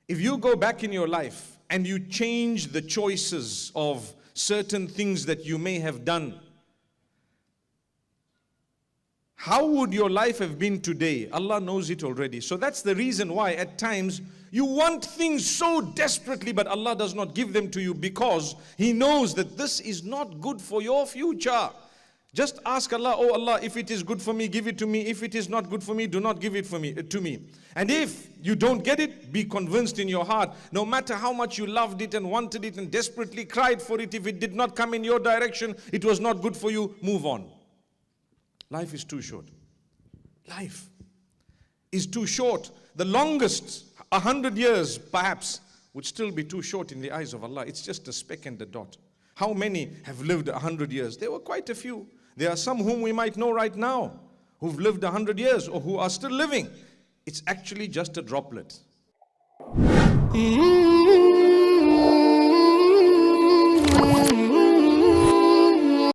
If you go back in your life and you change the choices of certain things that you may have done, how would your life have been today? Allah knows it already. So that's the reason why at times you want things so desperately, but Allah does not give them to you, because He knows that this is not good for your future. Just ask Allah, oh Allah, if it is good for me, give it to me. If it is not good for me, do not give it to me. And if you don't get it, be convinced in your heart, no matter how much you loved it and wanted it and desperately cried for it, if it did not come in your direction, it was not good for you, move on. Life is too short. Life is too short. The longest, 100 years perhaps, would still be too short in the eyes of Allah. It's just a speck and a dot. How many have lived 100 years? There were quite a few. There are some whom we might know right now who've lived 100 years or who are still living. It's actually just a droplet.